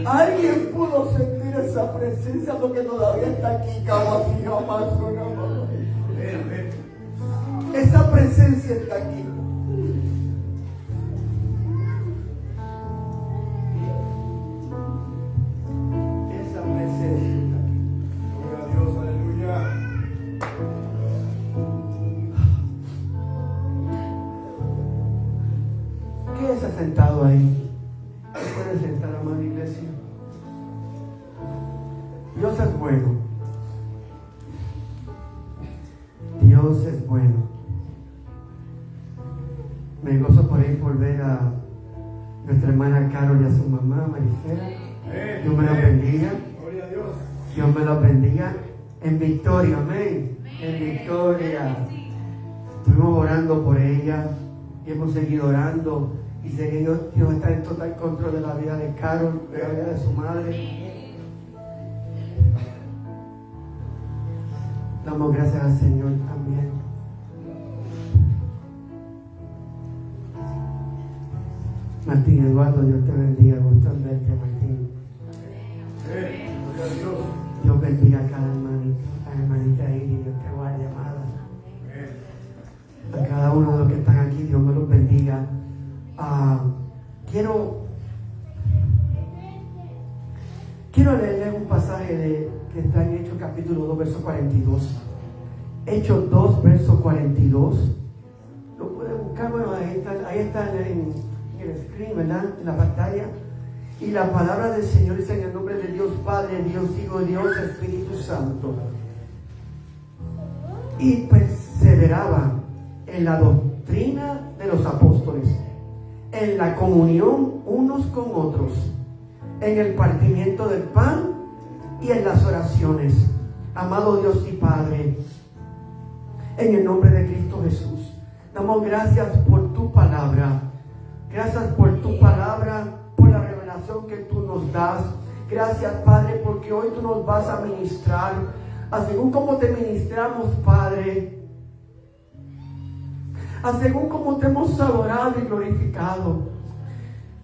Alguien pudo sentir esa presencia porque todavía está aquí, esa presencia está aquí. Esa presencia está aquí. Gloria a Dios, aleluya. Quédese sentado ahí. Se puede sentar, amada iglesia. Dios es bueno. Dios es bueno. Me gozo por ahí por ver a nuestra hermana Carol y a su mamá Maricela. Dios me los bendiga. Gloria a Dios. Dios me los bendiga. En victoria, amén. En victoria. Estuvimos orando por ella y hemos seguido orando. Y sé que Dios está en total control de la vida de Carol, de la vida de su madre. Damos gracias al Señor también. Martín Eduardo, Dios te bendiga. Gusto en verte, Martín. Gloria a Dios. Dios bendiga a cada hermanita, a la hermanita Iris, Dios te guarde, amada. A cada uno de los que están aquí, Dios me los bendiga. Quiero leerles un pasaje que está en Hechos capítulo 2, verso 42. Hechos 2, verso 42. Lo pueden buscar, bueno, ahí está en el screen, ¿verdad? En la pantalla. Y la palabra del Señor dice en el nombre de Dios Padre, Dios Hijo, Dios Espíritu Santo. Y perseveraba en la doctrina de los apóstoles, en la comunión unos con otros, en el partimiento del pan y en las oraciones. Amado Dios y Padre, en el nombre de Cristo Jesús, damos gracias por tu palabra. Gracias por tu palabra, por la revelación que tú nos das. Gracias, Padre, porque hoy tú nos vas a ministrar, según como te ministramos, Padre, según como te hemos adorado y glorificado.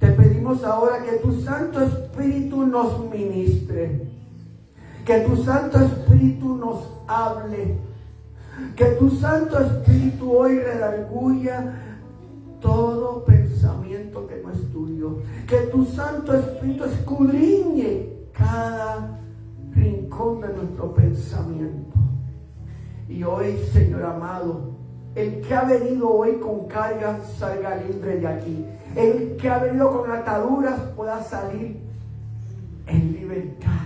Te pedimos ahora que tu Santo Espíritu nos ministre, que tu Santo Espíritu nos hable, que tu Santo Espíritu hoy redarguya todo pensamiento que no es tuyo, que tu Santo Espíritu escudriñe cada rincón de nuestro pensamiento. Y hoy, Señor amado, el que ha venido hoy con cargas salga libre de aquí. El que ha venido con ataduras pueda salir en libertad.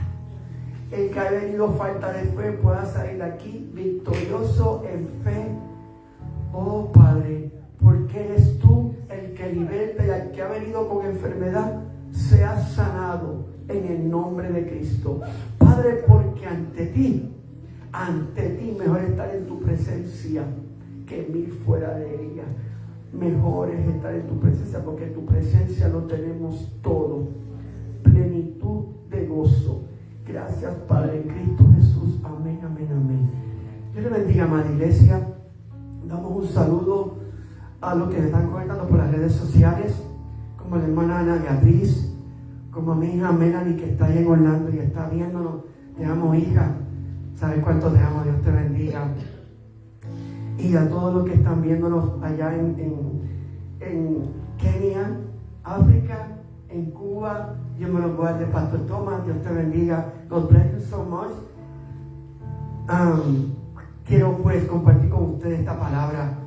El que ha venido falta de fe pueda salir de aquí victorioso en fe. Oh Padre, porque eres tú el que liberta, y al que ha venido con enfermedad sea sanado en el nombre de Cristo. Padre, porque ante ti mejor estar en tu presencia que 1000 fuera de ella. Mejor es estar en tu presencia, porque en tu presencia lo tenemos todo, plenitud de gozo. Gracias, Padre, en Cristo Jesús. Amén, amén, amén. Dios le bendiga, amada iglesia. Damos un saludo a los que me están conectando por las redes sociales, como la hermana Ana Beatriz, como a mi hija Melanie, que está ahí en Orlando y está viéndonos. Te amo, hija. ¿Sabes cuánto te amo? Dios te bendiga. Y a todos los que están viéndonos allá en Kenia, África, en Cuba. Dios me los guarde. Pastor Thomas, Dios te bendiga. God bless you so much. Quiero pues compartir con ustedes esta palabra.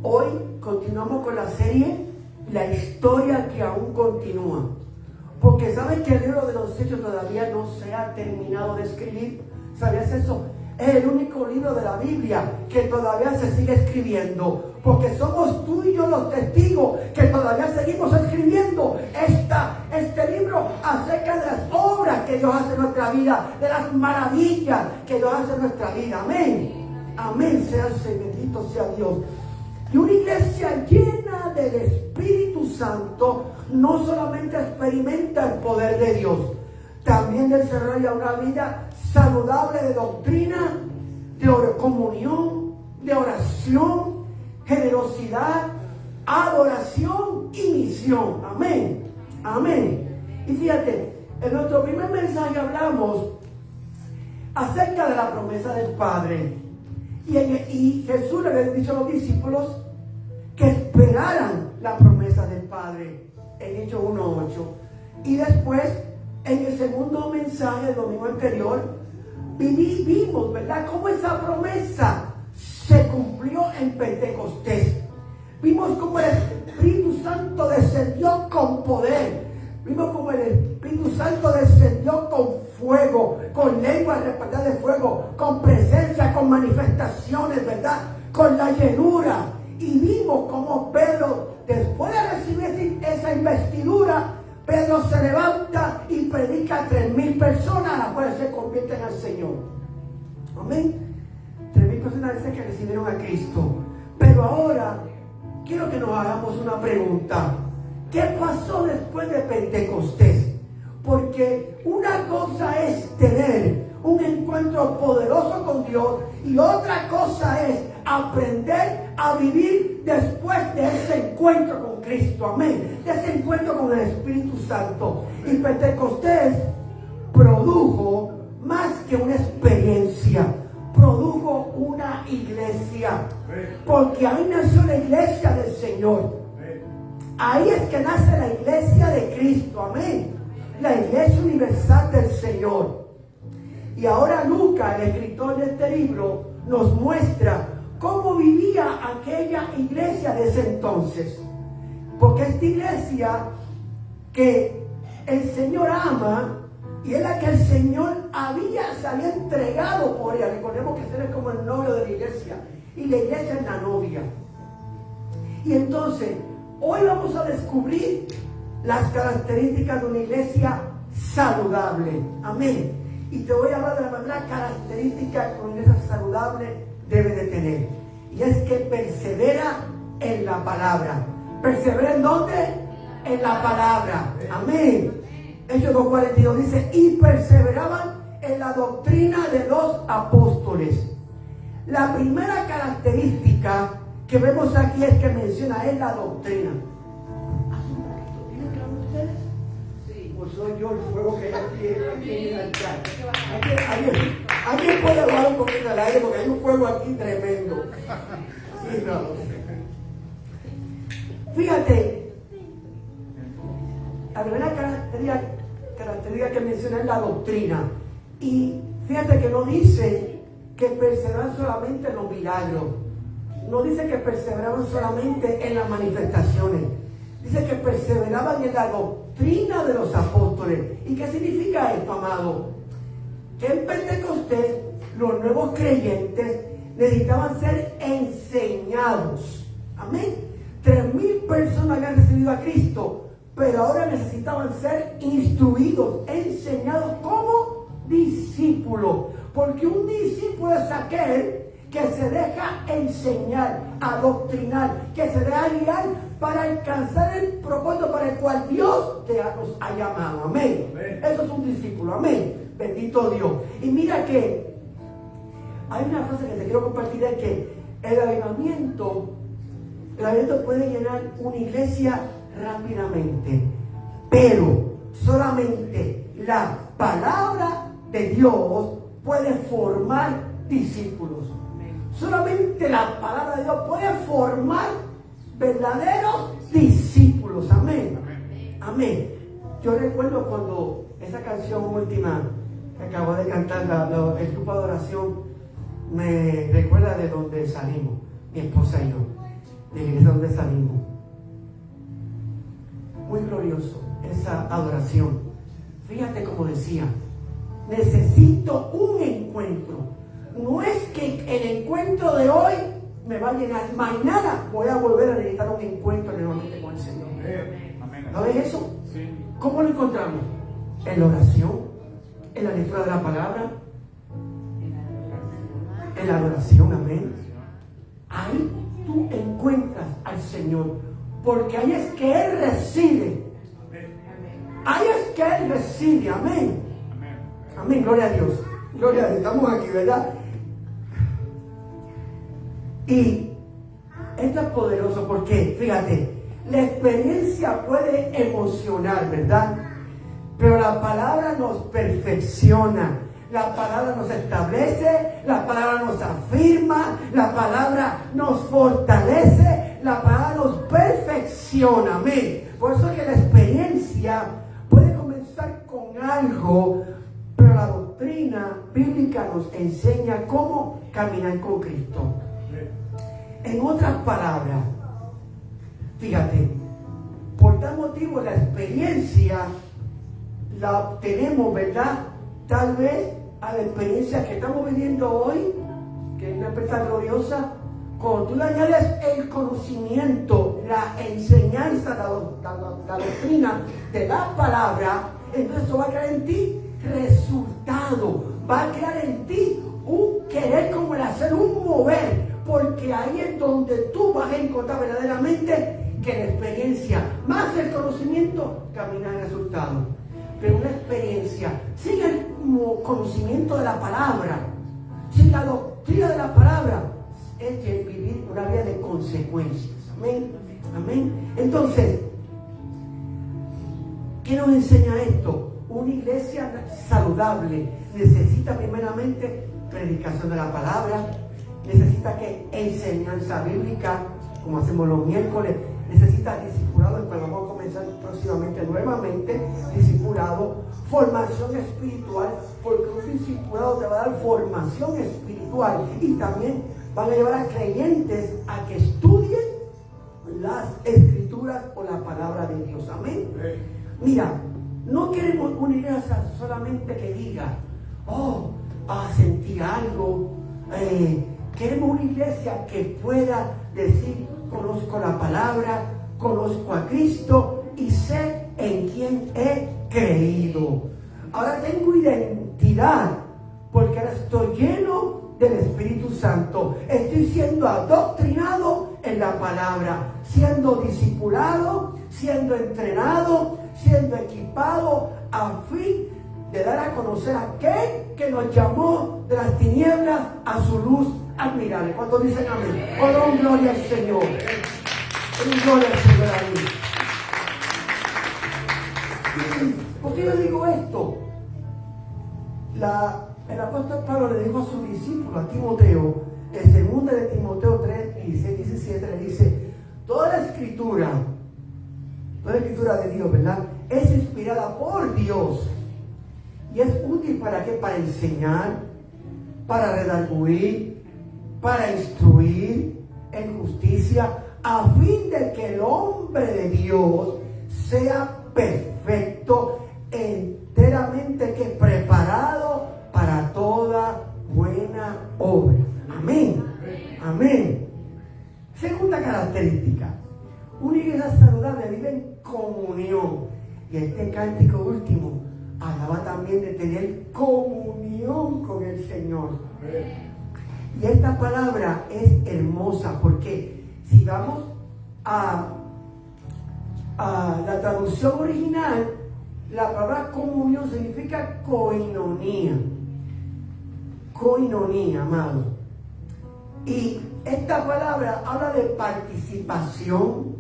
Hoy continuamos con la serie La historia que aún continúa. Porque sabes que el libro de los Hechos todavía no se ha terminado de escribir. ¿Sabías eso? Es el único libro de la Biblia que todavía se sigue escribiendo, porque somos tú y yo los testigos que todavía seguimos escribiendo este libro acerca de las obras que Dios hace en nuestra vida, de las maravillas que Dios hace en nuestra vida. Amén. Amén. Bendito sea Dios. Y una iglesia llena del Espíritu Santo no solamente experimenta el poder de Dios, también desarrolla una vida saludable de doctrina, de comunión, de oración, generosidad, adoración y misión. Amén. Amén. Y fíjate, en nuestro primer mensaje hablamos acerca de la promesa del Padre. Y Jesús le había dicho a los discípulos que esperaran la promesa del Padre en Hechos 1:8. Y después, en el segundo mensaje del domingo anterior, vimos, ¿verdad?, cómo esa promesa se cumplió en Pentecostés. Vimos cómo el Espíritu Santo descendió con poder. Vimos cómo el Espíritu Santo descendió con fuego, con lengua repartida de fuego, con presencia, con manifestaciones, ¿verdad?, con la llenura. Y vimos cómo Pedro, después de recibir esa investidura, Pedro se levanta y predica a 3,000 personas, las cuales se convierten al Señor. Amén. 3,000 personas dicen que recibieron a Cristo. Pero ahora quiero que nos hagamos una pregunta. ¿Qué pasó después de Pentecostés? Porque una cosa es tener un encuentro poderoso con Dios y otra cosa es aprender a vivir después de ese encuentro con Cristo. Amén. De ese encuentro con el Espíritu Santo. Y Pentecostés produjo más que una experiencia, produjo una iglesia. Porque ahí nació la iglesia del Señor. Ahí es que nace la iglesia de Cristo. Amén. La iglesia universal del Señor. Y ahora Lucas, el escritor de este libro, nos muestra cómo vivía aquella iglesia de ese entonces. Porque esta iglesia que el Señor ama y es la que el Señor se había entregado por ella. Recordemos que Él es como el novio de la iglesia y la iglesia es la novia. Y entonces, hoy vamos a descubrir las características de una iglesia saludable. Amén. Y te voy a hablar de la manera característica que una iglesia saludable debe de tener. Y es que persevera en la palabra. ¿Persevera en dónde? En la palabra. Amén. Hechos 2:42 dice, y perseveraban en la doctrina de los apóstoles. La primera característica que vemos aquí es que menciona es la doctrina. ¿Tienen claro ustedes? Sí. Pues soy yo el fuego que hay aquí en el altar. Alguien puede hablar un poquito al aire porque hay un fuego aquí tremendo. Sí, no. Fíjate, la primera característica que menciona es la doctrina. Y fíjate que no dice que perseveraban solamente en los milagros. No dice que perseveraban solamente en las manifestaciones. Dice que perseveraban en la doctrina de los apóstoles. ¿Y qué significa esto, amado? Que en Pentecostés los nuevos creyentes necesitaban ser enseñados. Amén. 3,000 personas habían recibido a Cristo, pero ahora necesitaban ser instruidos, enseñados como discípulos. Porque un discípulo es aquel que se deja enseñar, adoctrinar, que se deja guiar para alcanzar el propósito para el cual Dios nos ha llamado. Amén. Eso es un discípulo. Amén. Bendito Dios. Y mira que hay una frase que te quiero compartir, es que el avivamiento puede llenar una iglesia rápidamente, pero solamente la palabra de Dios puede formar discípulos. Solamente la palabra de Dios puede formar verdaderos discípulos. Amén. Amén. Yo recuerdo cuando esa canción última que acabo de cantar, el grupo de adoración, me recuerda de donde salimos, mi esposa y yo, de la iglesia donde salimos. Muy glorioso esa adoración. Fíjate como decía, necesito un encuentro. No es que el encuentro de hoy me va a llenar. Mañana voy a volver a necesitar un encuentro nuevamente con el Señor. ¿Sabes eso? Sí. ¿Cómo lo encontramos? En la oración, en la lectura de la palabra, en la adoración. Amén. Ahí tú encuentras al Señor, porque ahí es que Él reside. Ahí es que Él reside. Amén. Amén. Gloria a Dios. Gloria a Dios. Estamos aquí, ¿verdad? Y esto es poderoso porque, fíjate, la experiencia puede emocionar, ¿verdad? Pero la palabra nos perfecciona, la palabra nos establece, la palabra nos afirma, la palabra nos fortalece, la palabra nos perfecciona, amén. Por eso es que la experiencia puede comenzar con algo, pero la doctrina bíblica nos enseña cómo caminar con Cristo. En otras palabras, fíjate, por tal motivo la experiencia la obtenemos, ¿verdad? Tal vez a la experiencia que estamos viviendo hoy, que es una experiencia gloriosa, cuando tú le añades el conocimiento, la enseñanza, la doctrina de la palabra, entonces eso va a crear en ti resultado, va a crear en ti un querer como el hacer, un mover, porque ahí es donde tú vas a encontrar verdaderamente que la experiencia más el conocimiento camina en resultado. Pero una experiencia sin el conocimiento de la palabra, sin la doctrina de la palabra, es vivir una vida de consecuencias. Amén. Amén. Entonces, ¿qué nos enseña esto? Una iglesia saludable necesita primeramente predicación de la palabra, necesita que enseñanza bíblica, como hacemos los miércoles, necesita discipulado, el cual vamos a comenzar próximamente nuevamente, discipulado, formación espiritual, porque un discipulado te va a dar formación espiritual y también van a llevar a creyentes a que estudien las escrituras o la palabra de Dios. Amén. Mira, no queremos una iglesia solamente que diga, sentí algo. Queremos una iglesia que pueda decir, conozco la palabra, conozco a Cristo y sé en quién he creído. Ahora tengo identidad porque ahora estoy lleno del Espíritu Santo. Estoy siendo adoctrinado en la palabra, siendo discipulado, siendo entrenado, siendo equipado a fin de dar a conocer a aquel que nos llamó de las tinieblas a su luz admirable. ¿Cuántos dicen amén? Oh, gloria al Señor. Gloria al Señor a mí. ¿Por qué yo digo esto? El apóstol Pablo le dijo a su discípulo, a Timoteo, en 2 de Timoteo 3, 16, 17, le dice, toda la escritura de Dios, ¿verdad? Es inspirada por Dios y es útil para qué? Para enseñar, para redarguir, para instruir en justicia, a fin de que el hombre de Dios sea perfecto, enteramente que preparado para toda buena obra. Amén. Amén. Segunda característica, una iglesia saludable vive en comunión. Y este cántico último hablaba también de tener comunión con el Señor. Y esta palabra es hermosa porque si vamos a la traducción original, la palabra comunión significa koinonía. Koinonía, amado. Y esta palabra habla de participación,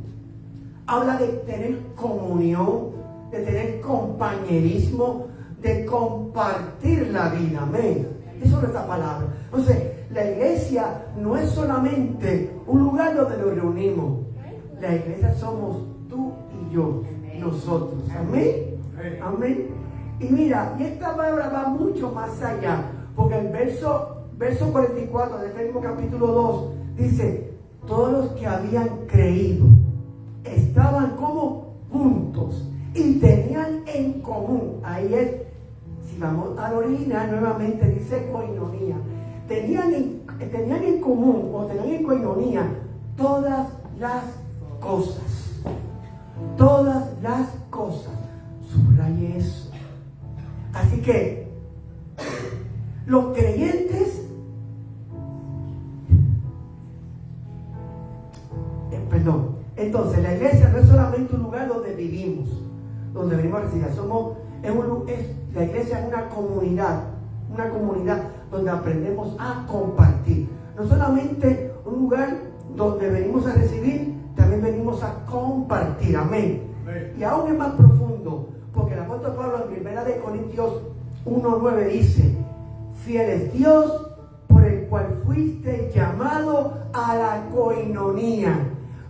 habla de tener comunión, de tener compañerismo, de compartir la vida. Amén. Eso es esta palabra. Entonces, la iglesia no es solamente un lugar donde nos reunimos. La iglesia somos tú y yo, nosotros. Amén. Amén. Y mira, y esta palabra va mucho más allá, porque el verso 44 de este mismo capítulo 2 dice, todos los que habían creído estaban como juntos y tenían en común. Ahí es, si vamos al original nuevamente dice koinonía. Tenían en común o tenían en koinonía todas las cosas. Todas las cosas. Subraye eso. Así que los creyentes, entonces la iglesia no es solamente un lugar donde vivimos, donde venimos a recibir. La iglesia es una comunidad donde aprendemos a compartir. No solamente un lugar donde venimos a recibir, también venimos a compartir. Amén. Amén. Y aún es más profundo, porque el apóstol Pablo en 1 Corintios 1:9 dice: fiel es Dios, por el cual fuiste llamado a la coinonía.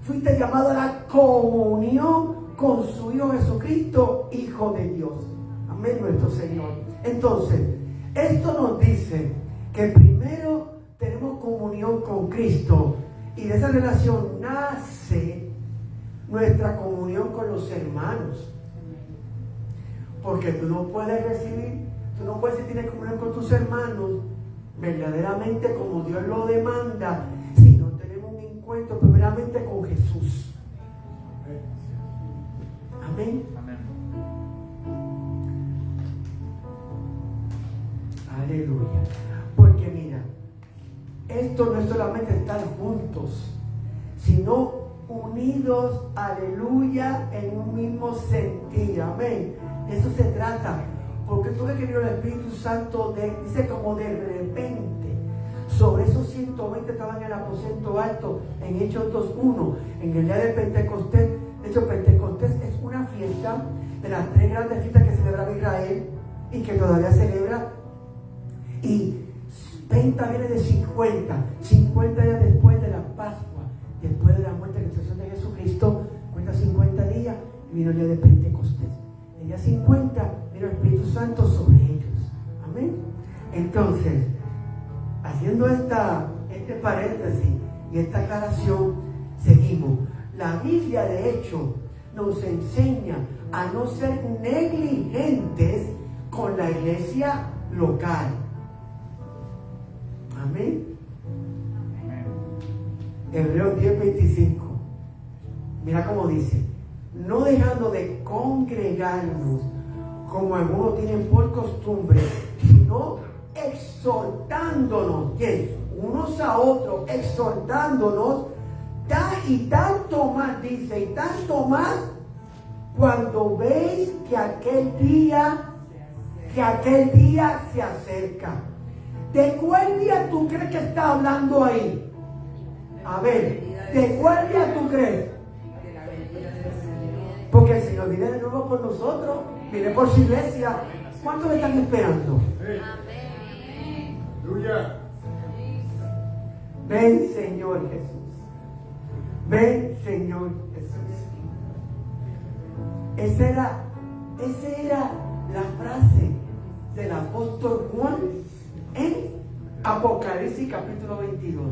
Fuiste llamado a la comunión con su Hijo Jesucristo, Hijo de Dios. Amén, nuestro Señor. Entonces, esto nos dice que primero tenemos comunión con Cristo, y de esa relación nace nuestra comunión con los hermanos. Porque tú no puedes si tienes comunión con tus hermanos verdaderamente como Dios lo demanda, si no tenemos un encuentro primeramente con Jesús. Amén. Amén. Aleluya. Porque mira, esto no es solamente estar juntos, sino unidos, aleluya, en un mismo sentir. Amén. De eso se trata. Porque tú ves que vino el Espíritu Santo, dice como de repente, sobre esos 120 estaban en el aposento alto, en Hechos 2:1, en el día de Pentecostés. De hecho, Pentecostés es una fiesta de las 3 grandes fiestas que celebraba Israel y que todavía celebra. Y 20 viene de 50 días después de la Pascua, después de la muerte y resurrección de Jesucristo. Cuenta 50 días y vino el día de Pentecostés. El día 50 vino el Espíritu Santo sobre ellos. Amén. Entonces, haciendo este paréntesis y esta aclaración, seguimos. La Biblia, de hecho, nos enseña a no ser negligentes con la iglesia local. Amén. Hebreos 10:25. Mira cómo dice: no dejando de congregarnos como algunos tienen por costumbre, sino exhortándonos, ¿quién? Unos a otros, exhortándonos, y tanto más, dice, y tanto más cuando veis que aquel día se acerca. ¿De cuál día tú crees que está hablando ahí? A ver, ¿de cuál día tú crees? Porque el Señor viene de nuevo por nosotros, viene por su iglesia. ¿Cuántos están esperando? Aleluya. Ven, Señor Jesús. Ven, Señor Jesús. Esa era la frase del apóstol Juan en Apocalipsis capítulo 22.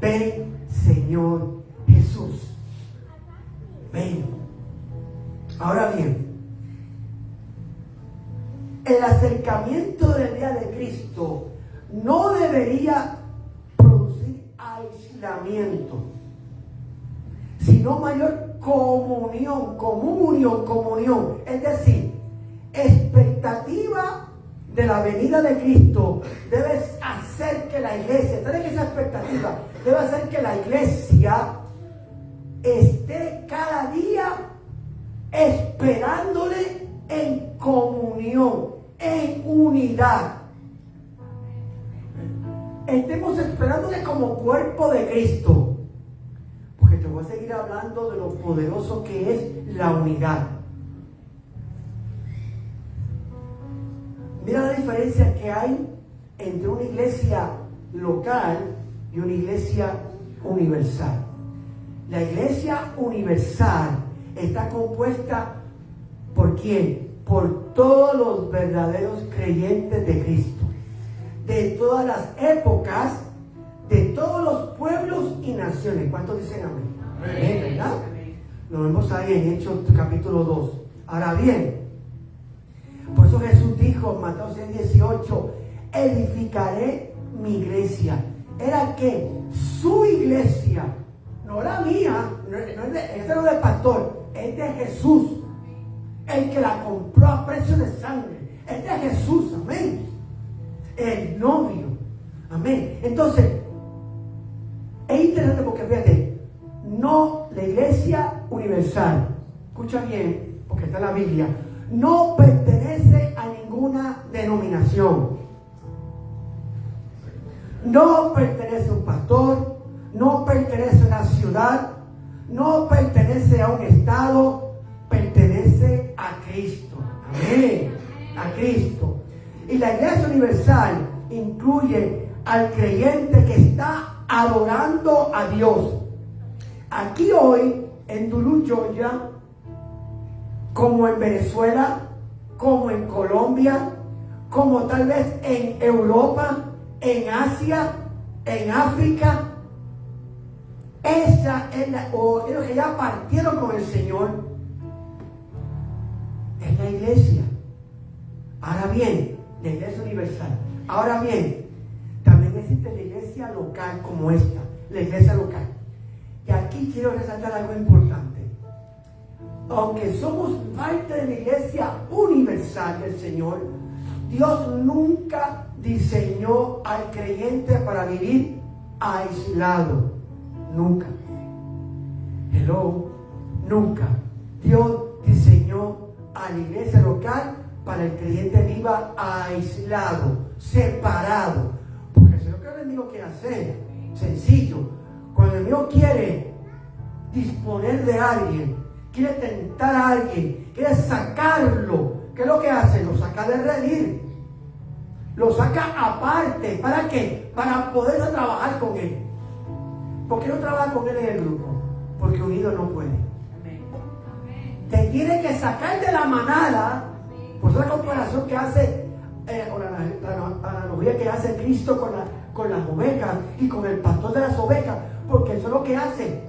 Ven, Señor Jesús. Ven. Ahora bien, el acercamiento del día de Cristo no debería producir aislamiento, sino mayor comunión. Es decir, expectativa de la venida de Cristo debe hacer que la iglesia, ¿sabes qué es esa expectativa? Debe hacer que la iglesia esté cada día esperándole en comunión, en unidad. Estemos esperándole como cuerpo de Cristo. Porque te voy a seguir hablando de lo poderoso que es la unidad. Mira la diferencia que hay entre una iglesia local y una iglesia universal. La iglesia universal está compuesta ¿por quién? Por todos los verdaderos creyentes de Cristo, de todas las épocas, de todos los pueblos y naciones. ¿Cuántos dicen amén? Amén, ¿verdad? Lo vemos ahí en Hechos capítulo 2. Ahora bien, por eso Jesús dijo en Mateo 6:18: edificaré mi iglesia. ¿Era qué? Su iglesia, no la mía, esta no es del pastor, es de Jesús, el que la compró a precio de sangre. Es de Jesús, amén. El novio, amén. Entonces, es interesante porque fíjate, no, la iglesia universal, escucha bien, porque está en la Biblia, no pertenece a ninguna denominación. No pertenece a un pastor, no pertenece a una ciudad, no pertenece a un estado, pertenece a Cristo. Amén. A Cristo. Y la Iglesia Universal incluye al creyente que está adorando a Dios. Aquí hoy, en Duluth, Georgia, como en Venezuela, como en Colombia, como tal vez en Europa, en Asia, en África, esa es o ellos que ya partieron con el Señor, es la iglesia. Ahora bien, la Iglesia Universal. Ahora bien, también existe la iglesia local como esta, la iglesia local. Y aquí quiero resaltar algo importante. Aunque somos parte de la iglesia universal del Señor, Dios nunca diseñó al creyente para vivir aislado. Nunca. Hello. Nunca. Dios diseñó a la iglesia local para el creyente viva aislado, separado. Porque eso es lo que el enemigo quiere hacer. Sencillo. Cuando el enemigo quiere disponer de alguien, quiere tentar a alguien, quiere sacarlo, ¿qué es lo que hace? Lo saca de redil. Lo saca aparte. ¿Para qué? Para poder trabajar con él. ¿Por qué no trabaja con él en el grupo? Porque unido no puede. Te tiene que sacar de la manada. Pues la comparación que hace, o la analogía que hace Cristo con las ovejas y con el pastor de las ovejas, porque eso es lo que hace.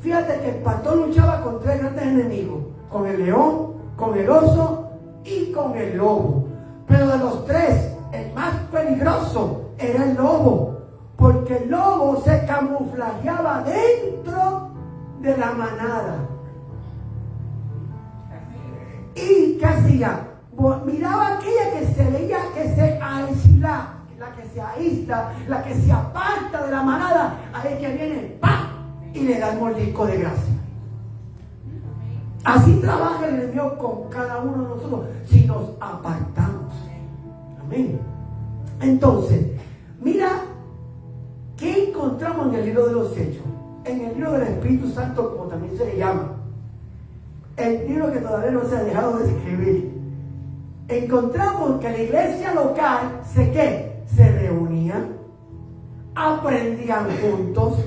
Fíjate que el pastor luchaba con tres grandes enemigos: con el león, con el oso y con el lobo. Pero de los tres, el más peligroso era el lobo, porque el lobo se camuflajeaba dentro de la manada. ¿Y qué hacía? Miraba aquella que se veía que se aísla, la que se aísla, la que se aparta de la manada, a el que viene, ¡pam!, y le da el mordisco de gracia. Así trabaja el enemigo con cada uno de nosotros si nos apartamos. Amén. Entonces, mira qué encontramos en el libro de los Hechos, en el libro del Espíritu Santo, como también se le llama, el libro que todavía no se ha dejado de escribir. Encontramos que la iglesia local se reunían, aprendían juntos,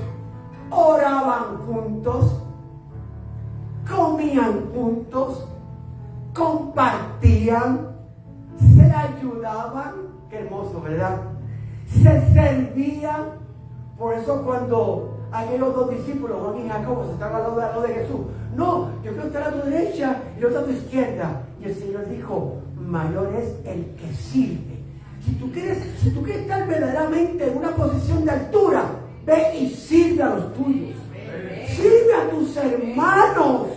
oraban juntos, comían juntos, compartían, se ayudaban. Qué hermoso, ¿verdad? Se servían. Por eso cuando aquellos dos discípulos, Juan y Jacobo, se estaban al lado de Jesús: no, yo quiero estar a tu derecha y yo a tu izquierda. Y el Señor dijo: mayor es el que sirve. Si tú quieres estar verdaderamente en una posición de altura, ve y sirve a los tuyos. Sirve a tus hermanos.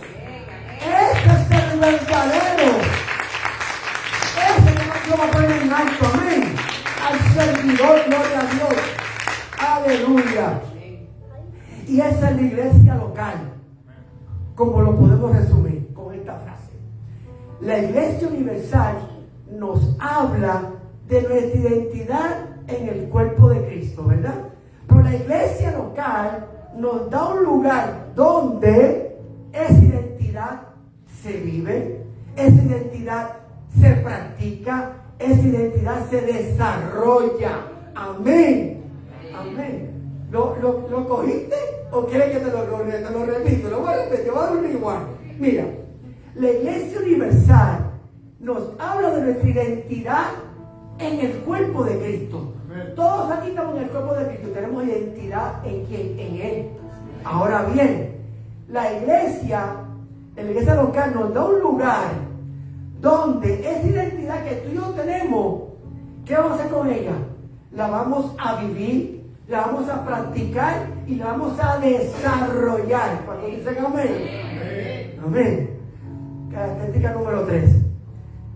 Ese es el verdadero. Ese que no va a poner en alto. Amén. Al servidor, gloria a Dios. Aleluya. Y esa es la iglesia local, como lo podemos resumir con esta frase. La iglesia universal nos habla de nuestra identidad en el cuerpo de Cristo, ¿verdad? Pero la iglesia local nos da un lugar donde esa identidad se vive, esa identidad se practica, esa identidad se desarrolla. Amén. Amén. ¿Lo cogiste o quieres que te lo repito? Lo voy a repetir, yo voy a dar un igual. Mira, la iglesia universal nos habla de nuestra identidad en el cuerpo de Cristo. Amén. Todos aquí estamos en el cuerpo de Cristo, tenemos identidad en quién, en Él. Ahora bien, la iglesia local nos da un lugar donde esa identidad que tú y yo tenemos, ¿qué vamos a hacer con ella? La vamos a vivir, la vamos a practicar y la vamos a desarrollar. Cuando dicen amén. Amén. Característica número 3.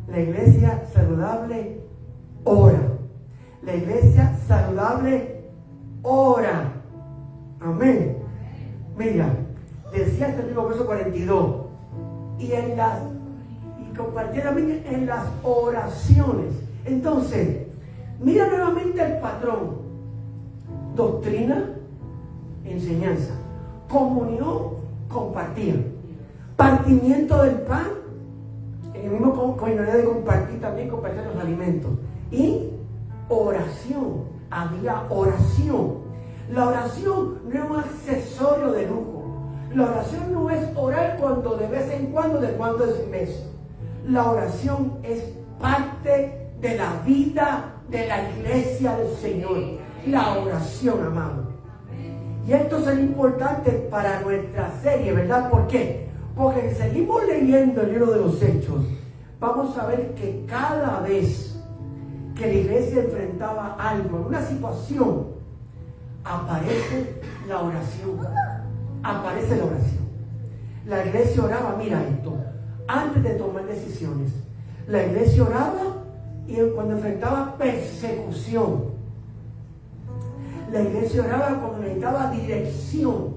La iglesia saludable ora. La iglesia saludable ora. Amén. Mira, decía este mismo verso 42. Y compartía también en las oraciones. Entonces, mira nuevamente el patrón: doctrina, enseñanza. Comunión, compartían. Partimiento del pan, en el mismo comunidad de compartir, también compartían los alimentos. Y oración, había oración. La oración no es un accesorio de lujo. La oración no es orar cuando de vez en cuando, de cuando en mes. La oración es parte de la vida de la iglesia del Señor. La oración, amado. Y esto es importante para nuestra serie, ¿verdad? ¿Por qué? Porque si seguimos leyendo el libro de los Hechos, vamos a ver que cada vez que la iglesia enfrentaba algo, una situación, aparece la oración. Aparece la oración. La iglesia oraba, mira esto, antes de tomar decisiones. La iglesia oraba y cuando enfrentaba persecución. La iglesia oraba cuando necesitaba dirección.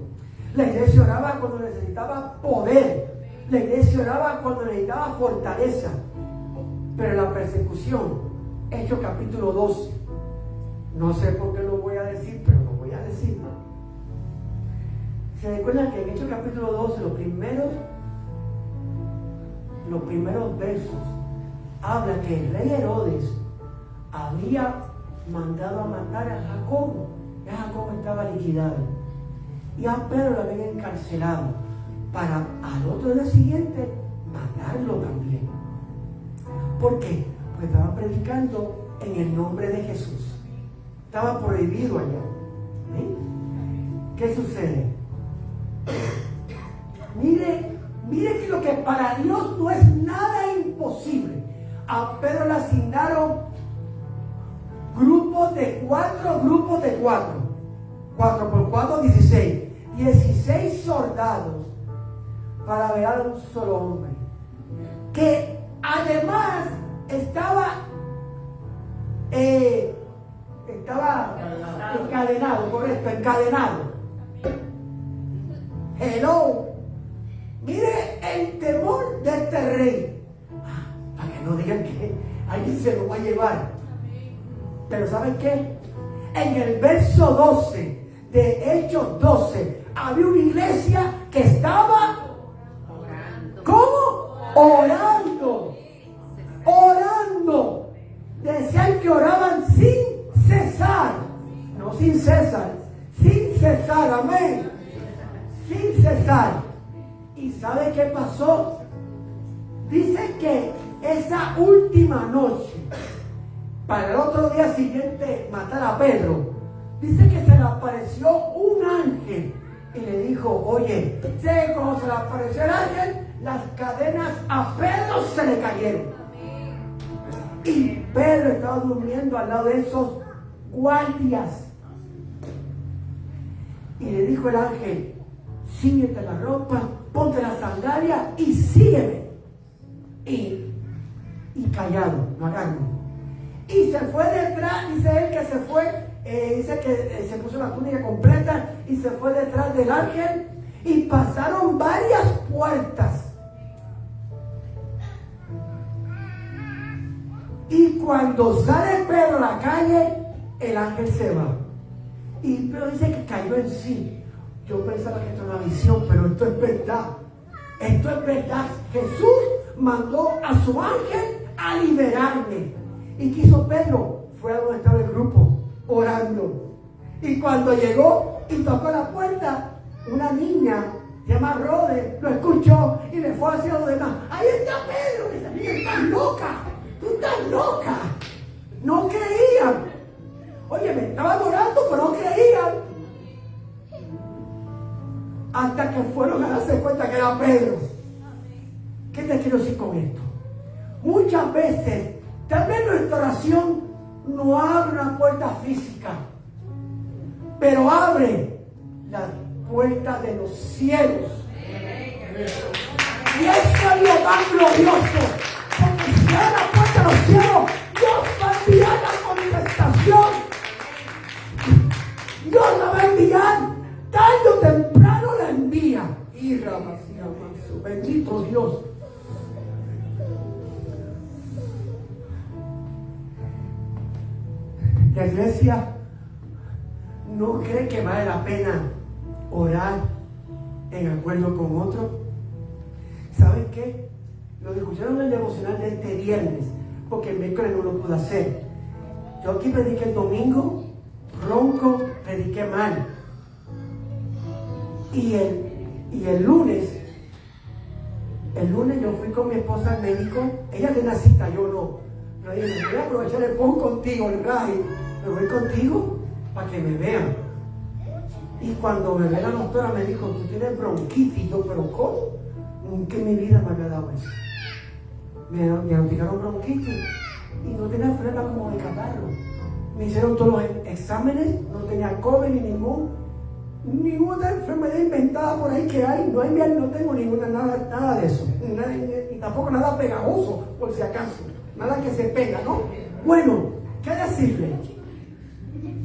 La iglesia oraba cuando necesitaba poder. La iglesia oraba cuando necesitaba fortaleza. Pero la persecución, Hechos capítulo 12, no sé por qué lo voy a decir, pero lo voy a decir. ¿Se recuerdan que en Hechos capítulo 12, los primeros versos, habla que el rey Herodes había mandado a matar a Jacobo? Ya Jacobo estaba liquidado. Y a Pedro lo habían encarcelado para al otro día siguiente matarlo también. ¿Por qué? Porque estaban predicando en el nombre de Jesús. Estaba prohibido allá. ¿Sí? ¿Qué sucede? Mire que lo que para Dios no es nada imposible. A Pedro le asignaron grupos de 4. 4 por 4, 16. 16 soldados para ver a un solo hombre. Que además estaba encadenado, correcto, encadenado. Hello. Mire el temor de este rey. Para que no digan que alguien se lo va a llevar. Pero ¿saben qué? En el verso 12 de Hechos 12 había una iglesia que estaba orando. ¿Cómo? Orando. Decían que oraban sin cesar. No sin César. Sin cesar. Amén. Sin cesar. ¿Y sabe qué pasó? Dice que esa última noche, para el otro día siguiente matar a Pedro, dice que se le apareció un ángel y le dijo, oye, sé cómo se le apareció el ángel, las cadenas a Pedro se le cayeron. Y Pedro estaba durmiendo al lado de esos guardias. Y le dijo el ángel, ciñete la ropa, ponte la sandalia y sígueme. Y callado, no hagan. Y se fue detrás, dice él que se fue, dice que se puso la túnica completa y se fue detrás del ángel y pasaron varias puertas. Y cuando sale Pedro a la calle, el ángel se va. Y Pedro dice que cayó en sí. Yo pensaba que esto era una visión, pero esto es verdad. Esto es verdad. Jesús mandó a su ángel a liberarme. ¿Y qué hizo Pedro? Fue a donde estaba el grupo, orando. Y cuando llegó y tocó la puerta, una niña, se llama Rode, lo escuchó y le fue hacia los demás. ¡Ahí está Pedro! Esa niña está loca. ¡Tú estás loca! No creían. Oye, me estaban orando, pero no creían. Hasta que fueron a darse cuenta que era Pedro. ¿Qué te quiero decir con esto? Muchas veces, tal vez nuestra oración no abre una puerta física, pero abre la puerta de los cielos. Y eso es lo más glorioso. Porque si abre la puerta de los cielos, Dios va a enviar la contestación. Dios la va a enviar. Tarde o temprano la envía. Y bendito Dios. La iglesia no cree que vale la pena orar en acuerdo con otro. ¿Saben qué? Lo que escucharon en el devocional de este viernes, porque el miércoles no lo pude hacer. Yo aquí prediqué el domingo, ronco, prediqué mal. Y el lunes yo fui con mi esposa al médico. Ella tenía cita, yo no. Yo dije, voy a aprovechar el pon contigo, el raje. Me voy contigo para que me vean. Y cuando me ve la doctora me dijo, tú tienes bronquitis. Y yo, ¿pero cómo? Nunca en mi vida me había dado eso. Me diagnosticaron bronquitis y no tenía frena como de catarro. Me hicieron todos los exámenes, no tenía COVID ni ninguna enfermedad inventada por ahí que hay. No tengo nada de eso. Ni tampoco nada pegajoso, por si acaso. Nada que se pega, ¿no? Bueno, ¿qué decirle?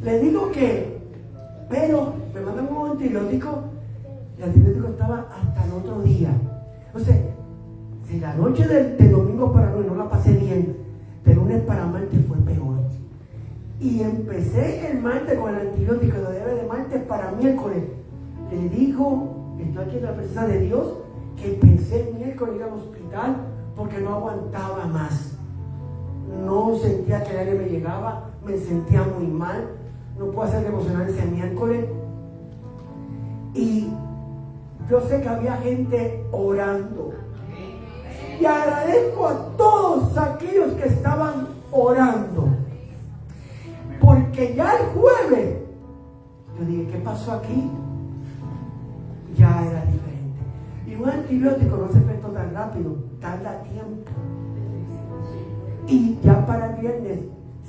Le digo que, pero me mandan un antibiótico. El antibiótico estaba hasta el otro día. Entonces, si la noche de domingo para hoy no la pasé bien, de lunes para martes fue peor. Y empecé el martes con el antibiótico, lo debe de martes para miércoles. Le digo, estoy aquí en la presencia de Dios, que pensé el miércoles ir al hospital porque no aguantaba más. No sentía que el aire me llegaba, me sentía muy mal, no puedo hacer devocional ese miércoles. Y yo sé que había gente orando. Y agradezco a todos aquellos que estaban orando. Porque ya el jueves, yo dije, ¿qué pasó aquí? Ya era diferente. Y un antibiótico no se efectúa tan rápido, tarda tiempo. Y ya para el viernes,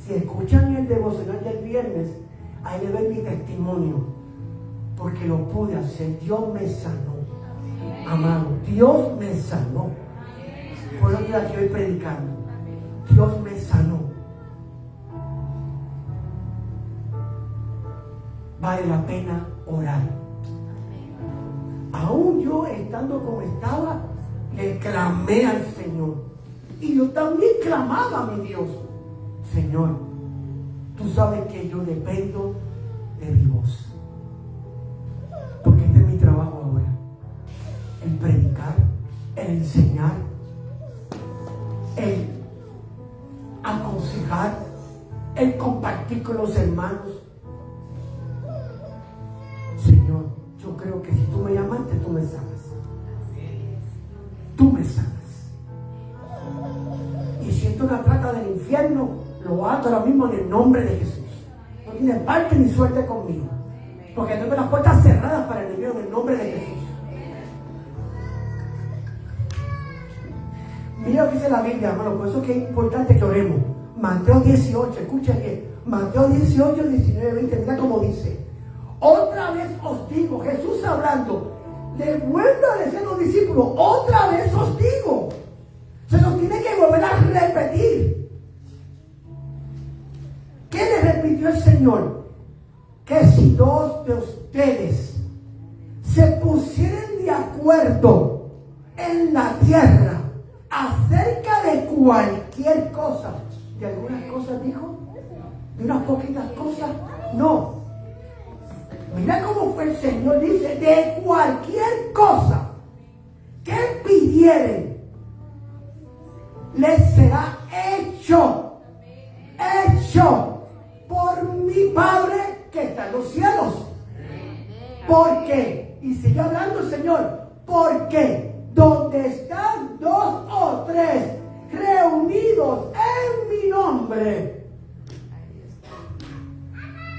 si escuchan el devocional del viernes, ahí le ven mi testimonio. Porque lo pude hacer, Dios me sanó. Amado, Dios me sanó. Fue lo que estoy predicando. Dios me sanó. Vale la pena orar. Aún yo estando como estaba, le clamé al Señor. Y yo también clamaba a mi Dios. Señor, tú sabes que yo dependo de mi voz. Porque este es mi trabajo ahora. El predicar, el enseñar, el aconsejar, el compartir con los hermanos. Señor, yo creo que si tú me llamaste, tú me sanas. Tú me sanas. Y si esto es una trata del infierno, lo ato ahora mismo en el nombre de Jesús. No tiene parte ni suerte conmigo. Porque tengo las puertas cerradas para el enemigo en el nombre de Jesús. Mira lo que dice la Biblia, hermano. Por eso es que es importante que oremos. Mateo 18, escucha bien. Mateo 18, 19, 20. Mira cómo dice. Otra vez os digo, Jesús hablando, le vuelvo a decir a los discípulos, otra vez os digo. Se nos tiene que volver a repetir. ¿Qué le repitió el Señor? Que si dos de ustedes se pusieran de acuerdo en la tierra acerca de cualquier cosa, de algunas cosas dijo, de unas poquitas cosas, no. Mira cómo fue el Señor, dice, de cualquier cosa que pidieren, les será hecho por mi Padre que está en los cielos. ¿Por qué? Y sigue hablando el Señor, porque donde están dos o tres reunidos en mi nombre,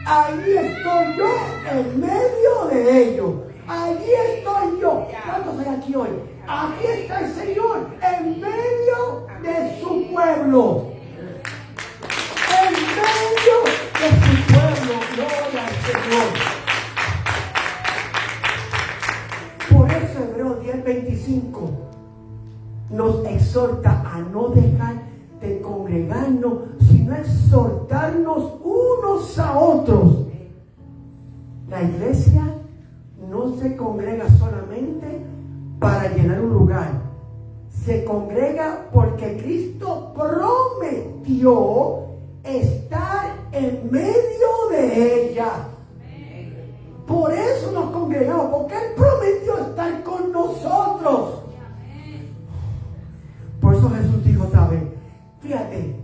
ahí estoy yo en medio de ellos. Allí estoy yo. ¿Cuántos hay aquí hoy? Aquí está el Señor en medio de su pueblo. En medio de su pueblo. Gloria al Señor. Por eso Hebreos 10:25 nos exhorta a no dejar de congregarnos, sino exhortarnos unos a otros. La iglesia no se congrega solamente para llenar un lugar. Se congrega porque Cristo prometió estar en medio de ella. Por por eso nos congregamos, porque Él prometió estar con nosotros. Por eso Jesús dijo otra vez, fíjate,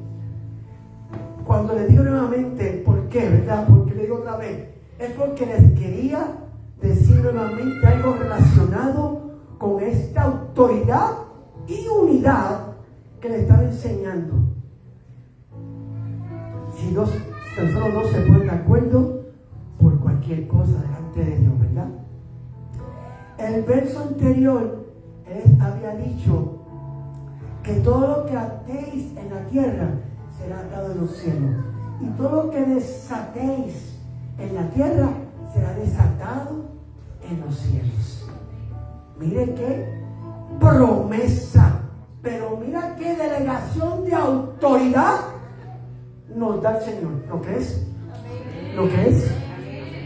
cuando le digo nuevamente, ¿por qué? ¿Verdad? Porque le digo otra vez, es porque les quería decir nuevamente algo relacionado con esta autoridad y unidad que le estaba enseñando. Si tan solo dos se ponen de acuerdo por cualquier cosa delante de Dios, ¿verdad? El verso anterior, él había dicho que todo lo que atéis en la tierra será atado en los cielos, y todo lo que desatéis en la tierra será desatado en los cielos. Mire qué promesa, pero mira qué delegación de autoridad nos da el Señor. ¿Lo crees? ¿Lo crees?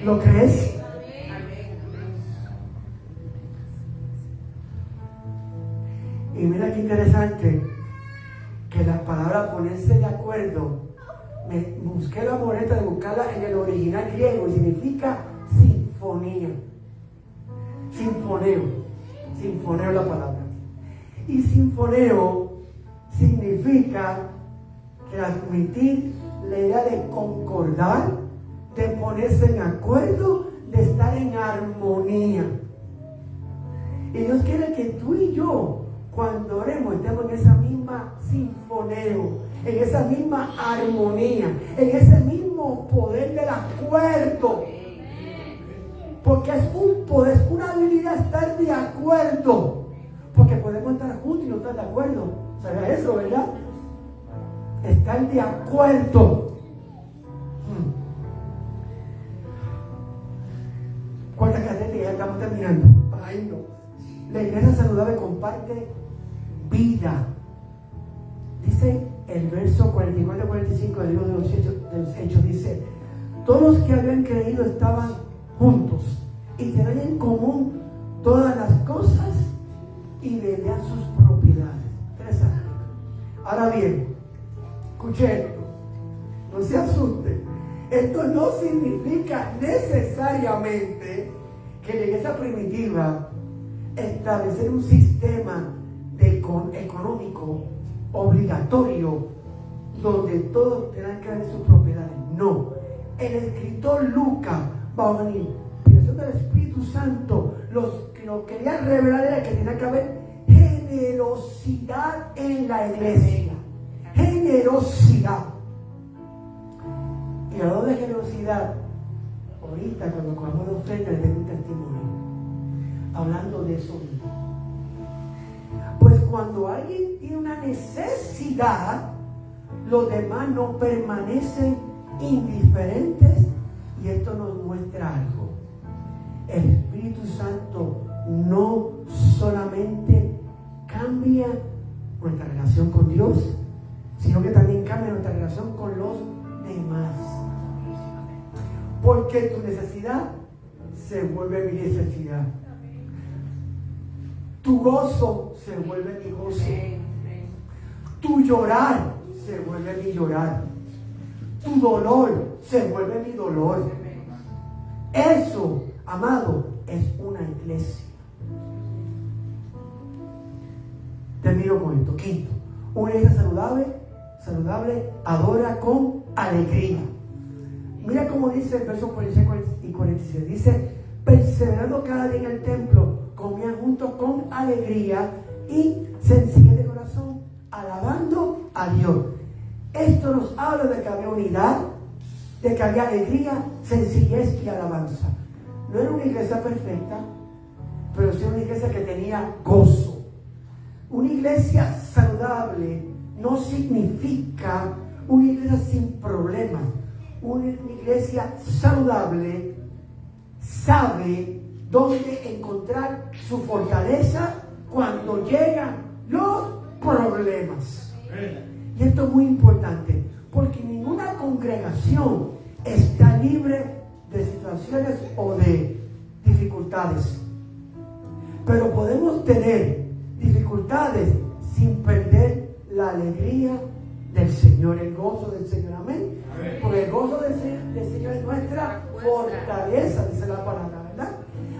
¿Lo crees? Y mira qué interesante que la palabra ponerse de acuerdo, me busqué la moneta de buscarla en el original griego y significa sinfonía. Sinfoneo la palabra. Y sinfoneo significa transmitir la idea de concordar, de ponerse en acuerdo, de estar en armonía. Y Dios quiere que tú y yo, cuando oremos, estemos en esa misma sinfoneo, en esa misma armonía, en ese mismo poder del acuerdo. Porque es un poder, es una habilidad estar de acuerdo. Porque podemos estar juntos y no estar de acuerdo. ¿Sabes eso, verdad? Estar de acuerdo. Cuarta característica, ya estamos terminando. Para irnos. La iglesia saludable comparte vida. Dice el verso 44-45 del libro de los Hechos, dice: todos los que habían creído estaban juntos y tenían en común todas las cosas y vendían sus propiedades. Interesante. Ahora bien, escuche esto, no se asuste. Esto no significa necesariamente que la iglesia primitiva establecer un sistema económico obligatorio donde todos tengan que ver sus propiedades. No. El escritor Lucas, bajo la inspiración del Espíritu Santo, lo quería revelar era que tenía que haber generosidad en la iglesia. Generosidad. Y hablando de generosidad, ahorita cuando cogemos la ofrenda les tengo un testimonio hablando de eso mismo. Pues cuando alguien tiene una necesidad, los demás no permanecen indiferentes, y esto nos muestra algo. El Espíritu Santo no solamente cambia nuestra relación con Dios, sino que también cambia nuestra relación con los demás. Porque tu necesidad se vuelve mi necesidad. Tu gozo se vuelve mi gozo. Tu llorar se vuelve mi llorar. Tu dolor se vuelve mi dolor. Eso, amado, es una iglesia. Termino con esto. Quinto, una iglesia saludable adora con alegría. Mira cómo dice el verso 46 y 47. Dice: perseverando cada día en el templo, comían juntos con alegría y sencillez de corazón, alabando a Dios. Esto nos habla de que había unidad, de que había alegría, sencillez y alabanza. No era una iglesia perfecta, pero sí una iglesia que tenía gozo. Una iglesia saludable no significa una iglesia sin problemas. Una iglesia saludable sabe dónde encontrar su fortaleza cuando llegan los problemas. Y esto es muy importante, porque ninguna congregación está libre de situaciones o de dificultades. Pero podemos tener dificultades sin perder la alegría del Señor, el gozo del Señor. Amén. Porque el gozo del Señor es nuestra fortaleza, dice la palabra.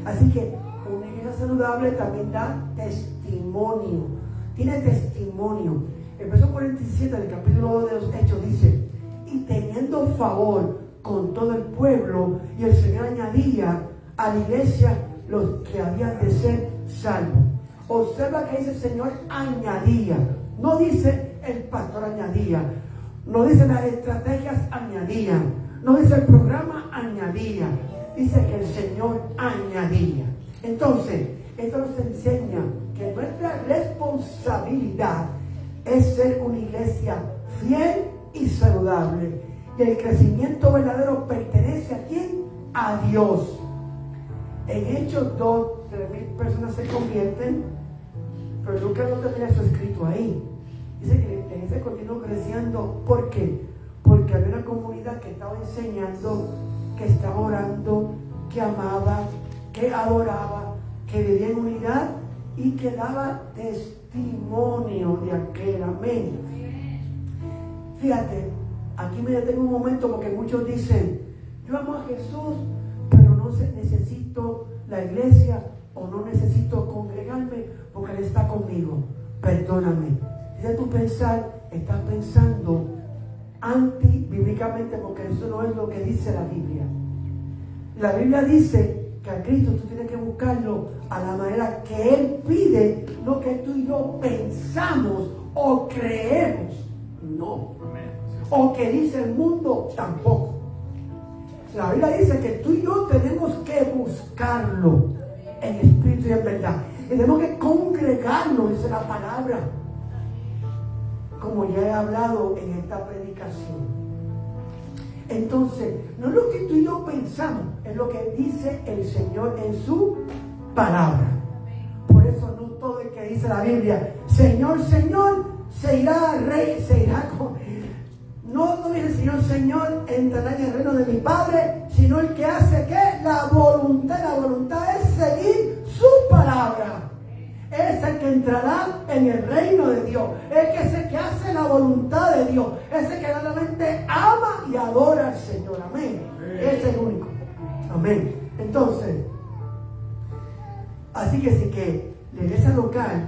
Así que una iglesia saludable también da testimonio. Tiene testimonio. El verso 47 del capítulo 2 de los Hechos dice: y teniendo favor con todo el pueblo, y el Señor añadía a la iglesia los que habían de ser salvos. Observa que dice el Señor añadía. No dice el pastor añadía. No dice las estrategias añadían. No dice el programa añadía. Dice que el Señor añadía. Entonces, esto nos enseña que nuestra responsabilidad es ser una iglesia fiel y saludable. Y el crecimiento verdadero pertenece ¿a quién? A Dios. En Hechos 2, 3,000 personas se convierten, pero Lucas no tenía eso escrito ahí. Dice que la iglesia continuó creciendo. ¿Por qué? Porque había una comunidad que estaba enseñando, que estaba orando, que amaba, que adoraba, que vivía en unidad y que daba testimonio de aquel. Amén. Fíjate, aquí me detengo un momento porque muchos dicen: yo amo a Jesús, pero no necesito la iglesia o no necesito congregarme porque Él está conmigo. Perdóname. Si de tu pensar estás pensando antibíblicamente, porque eso no es lo que dice la Biblia. La Biblia dice que a Cristo tú tienes que buscarlo a la manera que Él pide, no que tú y yo pensamos o creemos. No. O que dice el mundo, tampoco. La Biblia dice que tú y yo tenemos que buscarlo en espíritu y en verdad. Y tenemos que congregarnos, dice la palabra, como ya he hablado en esta predicación. Entonces, no es lo que tú y yo pensamos, es lo que dice el Señor en su palabra. Por eso no todo el que dice la Biblia, Señor, Señor, se irá al rey, se irá con... No dice Señor, Señor, entrará en el reino de mi Padre, sino el que hace ¿qué? La voluntad. La voluntad es seguir su palabra. Es el que entrará en el reino de Dios. Es el que hace la voluntad de Dios. Es el que realmente ama y adora al Señor. Amén. Ese es el único. Amén. Entonces, así que sí que la iglesia local,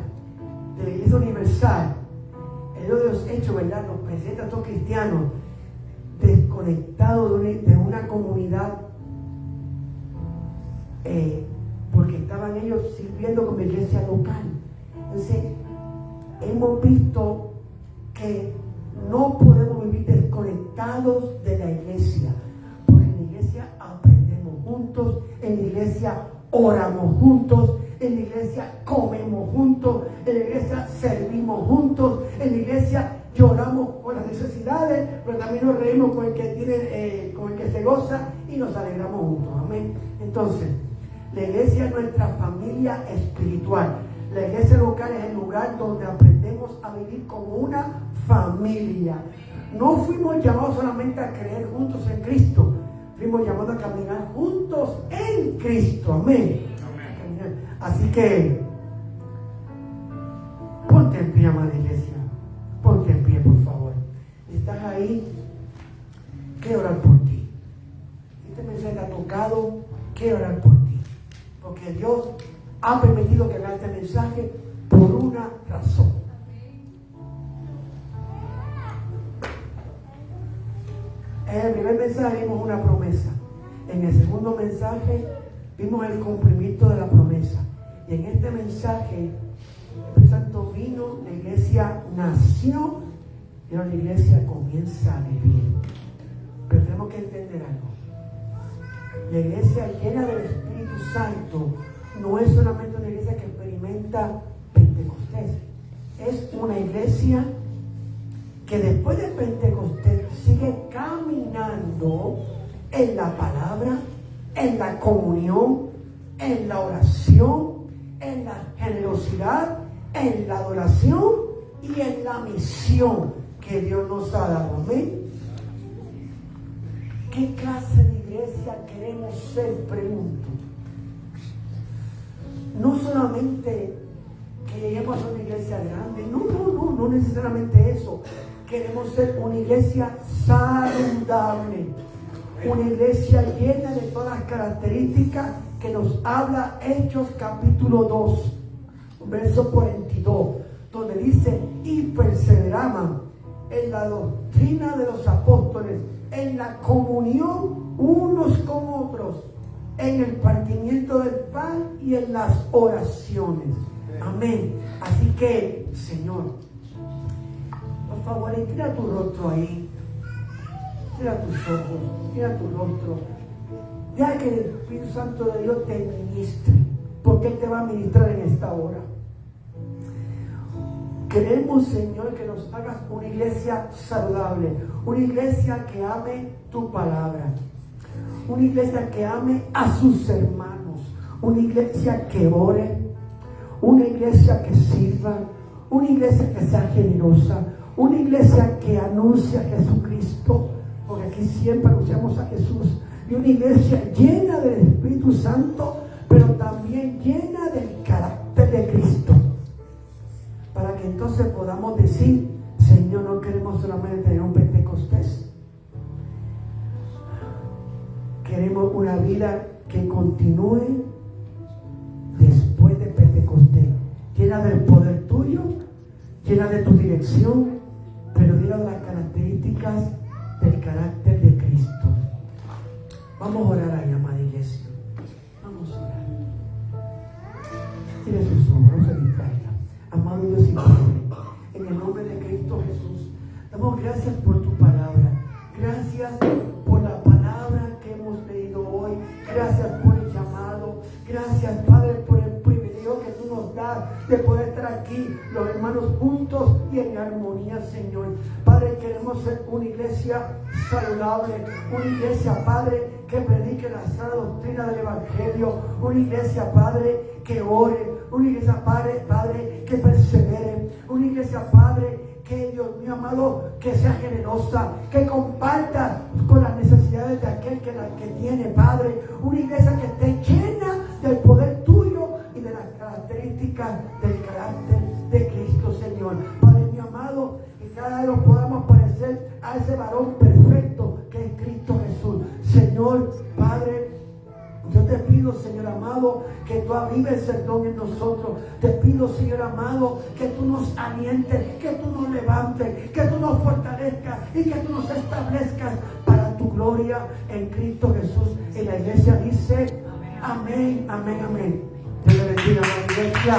de la iglesia universal, el libro de los Hechos, ¿verdad?, nos presenta a estos cristianos desconectados de una comunidad, porque estaban ellos sirviendo como iglesia local. Entonces, hemos visto que no podemos vivir desconectados de la iglesia, porque en la iglesia aprendemos juntos, en la iglesia oramos juntos, en la iglesia comemos juntos, en la iglesia servimos juntos, en la iglesia lloramos por las necesidades, pero también nos reímos con el que tiene, con el que se goza, y nos alegramos juntos. Amén. Entonces, la iglesia es nuestra familia espiritual. La iglesia local es el lugar donde aprendemos a vivir como una familia. No fuimos llamados solamente a creer juntos en Cristo, fuimos llamados a caminar juntos en Cristo. Amén. Así que ponte en pie, amada iglesia. Ponte en pie, por favor. Si estás ahí, quiero orar por ti. Si este mensaje te ha tocado, quiero orar por ti. Porque Dios ha permitido que haga este mensaje por una razón. En el primer mensaje vimos una promesa. En el segundo mensaje vimos el cumplimiento de la promesa. Y en este mensaje, el Espíritu Santo vino, la iglesia nació y ahora la iglesia comienza a vivir. Pero tenemos que entender algo. La iglesia llena del Espíritu Santo no es solamente una iglesia que experimenta Pentecostés. Es una iglesia que después de Pentecostés sigue caminando en la palabra, en la comunión, en la oración, en la generosidad, en la adoración y en la misión que Dios nos ha dado. Amén. ¿Qué clase de iglesia queremos ser? Pregunto. No solamente que lleguemos a una iglesia grande, no necesariamente eso. Queremos ser una iglesia saludable, una iglesia llena de todas las características que nos habla Hechos capítulo 2, verso 42, donde dice: y perseveraban en la doctrina de los apóstoles, en la comunión unos con otros, en el partimiento del pan y en las oraciones. Amén. Así que, Señor, por favor, tira tu rostro ahí, tira tus ojos, tira tu rostro. Deja que el Espíritu Santo de Dios te ministre, porque Él te va a ministrar en esta hora. Queremos, Señor, que nos hagas una iglesia saludable, una iglesia que ame tu palabra, una iglesia que ame a sus hermanos, una iglesia que ore, una iglesia que sirva, una iglesia que sea generosa, una iglesia que anuncie a Jesucristo, porque aquí siempre anunciamos a Jesús, y una iglesia llena del Espíritu Santo, pero también llena del carácter de Cristo, para que entonces podamos decir: Señor, no queremos solamente tener un Pentecostés, queremos una vida que continúe después de Pentecostés, llena del poder tuyo, llena de tu dirección, pero llena de las características del carácter de Cristo. Vamos a orar ahí, amada iglesia. Vamos a orar. Cierre sus ojos, no se distraiga. Amado Dios y Padre, en el nombre de Cristo Jesús, damos gracias por tu palabra. Gracias por la palabra que hemos leído hoy. Gracias por el llamado. Gracias, Padre, por el privilegio que tú nos das de poder estar aquí, los hermanos juntos y en armonía, Señor. Padre, queremos ser una iglesia saludable, una iglesia, Padre, que predique la sana doctrina del Evangelio, una iglesia, Padre, que ore, una iglesia, Padre, que persevere, una iglesia, Padre, que, Dios mío amado, que sea generosa, que comparta con las necesidades de aquel que tiene, Padre, una iglesia que esté llena del poder tuyo y de las características del carácter de Cristo, Señor. Padre mío amado, que cada vez nos podamos parecer a ese varón perfecto que es Cristo Jesús. Señor, Padre, yo te pido, Señor amado, que tú avives el don en nosotros. Te pido, Señor amado, que tú nos alientes, que tú nos levantes, que tú nos fortalezcas y que tú nos establezcas para tu gloria en Cristo Jesús. Y la iglesia dice: amén, amén, amén. Dios le bendiga, la iglesia.